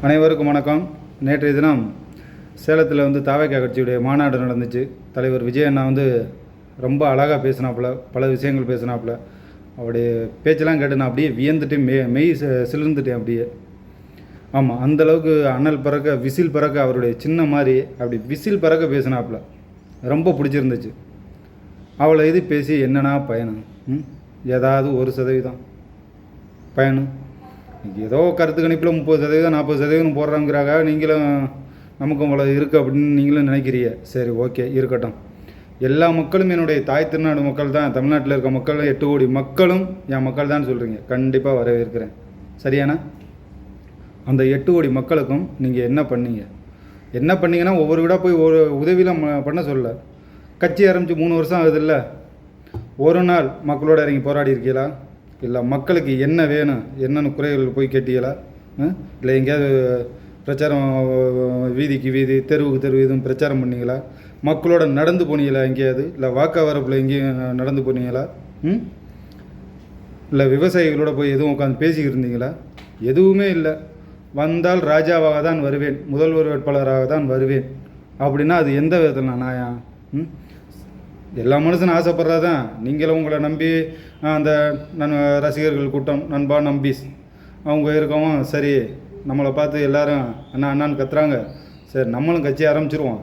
அனைவருக்கும் வணக்கம். நேற்றைய தினம் சேலத்தில் தாவேகா கட்சியுடைய மாநாடு நடந்துச்சு. தலைவர் விஜய் அண்ணா ரொம்ப அழகாக பேசினாப்புல, பல விஷயங்கள் பேசினாப்புல. அவருடைய பேச்செல்லாம் கேட்டு நான் அப்படியே வியந்துட்டு மெய் சிலிர்ந்துட்டேன் அப்படியே. ஆமாம், அந்தளவுக்கு அனல் பறக்க விசில் பறக்க அவருடைய சின்ன மாதிரி அப்படி விசில் பறக்க பேசினாப்புல. ரொம்ப பிடிச்சிருந்துச்சு. அவளை இது பேசி என்னன்னா பயணம்? ஏதாவது 1% பயணம். ஏதோ கருத்து கணிப்பில் 30% 40% போடுறாங்கிறாங்க. நீங்களும் நமக்கும் அவ்வளோ இருக்குது அப்படின்னு நீங்களும் நினைக்கிறீங்க. சரி, ஓகே, இருக்கட்டும். எல்லா மக்களும் என்னுடைய தாய் திருநாடு மக்கள் தான். தமிழ்நாட்டில் இருக்க மக்கள் 8 கோடி மக்களும் என் மக்கள் தான் சொல்கிறீங்க. கண்டிப்பாக வரவேற்கிறேன். சரியானா? அந்த 8 கோடி மக்களுக்கும் நீங்கள் என்ன பண்ணீங்கன்னா ஒவ்வொரு வீடாக போய் ஒரு உதவியெலாம் பண்ண சொல்ல. கட்சி ஆரம்பித்து 3 வருஷம் ஆகுதுல்ல. ஒரு நாள் மக்களோட இறங்கி போராடி இருக்கீங்களா? இல்லை மக்களுக்கு என்ன வேணும், என்னென்ன குறைகள் போய் கேட்டீங்களா? இல்லை எங்கேயாவது பிரச்சாரம், வீதிக்கு வீதி, தெருவுக்கு தெருவு எதுவும் பிரச்சாரம் பண்ணீங்களா? மக்களோட நடந்து போனீங்களா எங்கேயாவது? இல்லை வாக்காளரப்பில் எங்கேயும் நடந்து போனீங்களா? இல்லை விவசாயிகளோட போய் எதுவும் உட்காந்து பேசிக்கிட்டு இருந்தீங்களா? எதுவுமே இல்லை. வந்தால் ராஜாவாக தான் வருவேன், முதல்வர் வேட்பாளராக தான் வருவேன் அப்படின்னா அது எந்த விதத்தில் நாயா? எல்லா மனுஷனும் ஆசைப்படுறதான். நீங்களும் உங்களை நம்பி அந்த ரசிகர்கள் கூட்டம், நண்பா நம்பீஸ் அவங்க இருக்கவும், சரி நம்மளை பார்த்து எல்லோரும் அண்ணா அண்ணான்னு கத்துறாங்க, சரி நம்மளும் கட்சி ஆரம்பிச்சிருவோம்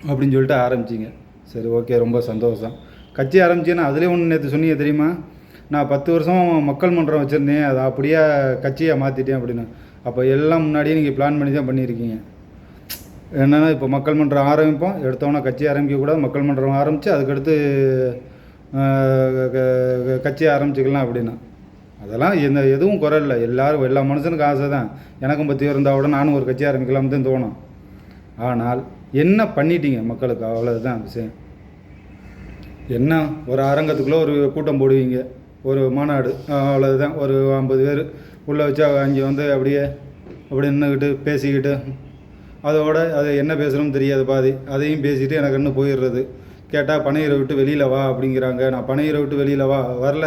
அப்படின்னு சொல்லிட்டு ஆரம்பிச்சிங்க. சரி, ஓகே, ரொம்ப சந்தோஷம். கட்சி ஆரம்பிச்சிங்கன்னா அதுலேயே ஒன்று நேற்று சொன்னீங்க தெரியுமா? நான் 10 வருஷம் மக்கள் மன்றம் வச்சுருந்தேன், அதை அப்படியே கட்சியாக மாற்றிட்டேன் அப்படின்னு. அப்போ எல்லாம் முன்னாடியே நீங்கள் பிளான் பண்ணி தான் பண்ணியிருக்கீங்க. என்னென்னா இப்போ மக்கள் மன்றம் ஆரம்பிப்போம், எடுத்தோன்னா கட்சி ஆரம்பிக்கக்கூடாது, மக்கள் மன்றம் ஆரம்பித்து அதுக்கடுத்து கட்சி ஆரம்பிச்சிக்கலாம் அப்படின்னா அதெல்லாம் எதுவும் குறை இல்லை. எல்லா மனுஷனுக்கும் ஆசை தான். எனக்கும் 10 பேர் இருந்தால் கூட நானும் ஒரு கட்சி ஆரம்பிக்கலாம் தான் தோணும். ஆனால் என்ன பண்ணிட்டீங்க மக்களுக்கு? அவ்வளோதான் விஷயம். என்ன ஒரு அரங்கத்துக்குள்ளே ஒரு கூட்டம் போடுவீங்க, ஒரு மாநாடு, அவ்வளோதான். ஒரு 50 பேர் உள்ளே வச்சு அங்கே அப்படியே நின்றுக்கிட்டு பேசிக்கிட்டு அதோட அது என்ன பேசுகிறோம்னு தெரியாது பாதி. அதையும் பேசிவிட்டு எனக்கு இன்னும் போயிடுறது. கேட்டால் பனையரை விட்டு வெளியில் வா அப்படிங்கிறாங்க. நான் பனையரை விட்டு வெளியில் வரல,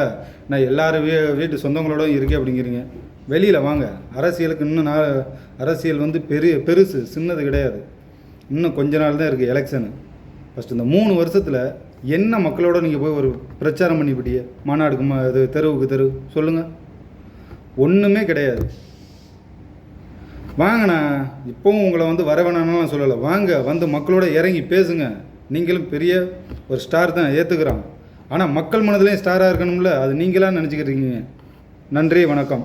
நான் எல்லோரும் வீட்டு சொந்தங்களோட இருக்கேன் அப்படிங்கிறீங்க. வெளியில் வாங்க. அரசியலுக்கு இன்னும் அரசியல் பெருசு, சின்னது கிடையாது. இன்னும் கொஞ்ச நாள் தான் இருக்குது எலெக்ஷனு. ஃபஸ்ட்டு இந்த 3 வருஷத்தில் என்ன மக்களோட நீங்கள் போய் ஒரு பிரச்சாரம் பண்ணிவிட்டீங்க? மாநாடுக்கு இது தெருவுக்கு தெரு சொல்லுங்கள். ஒன்றுமே கிடையாது. வாங்கண்ணா, இப்போவும் உங்களை வர வேணாம்னு சொல்லலை. வாங்க, மக்களோட இறங்கி பேசுங்க. நீங்களும் பெரிய ஒரு ஸ்டார் தான், ஏற்றுக்கிறோம். ஆனால் மக்கள் மனதிலையும் ஸ்டாராக இருக்கணும்ல, அது நீங்களாக நினச்சிக்கிட்டு இருக்கீங்க. நன்றி, வணக்கம்.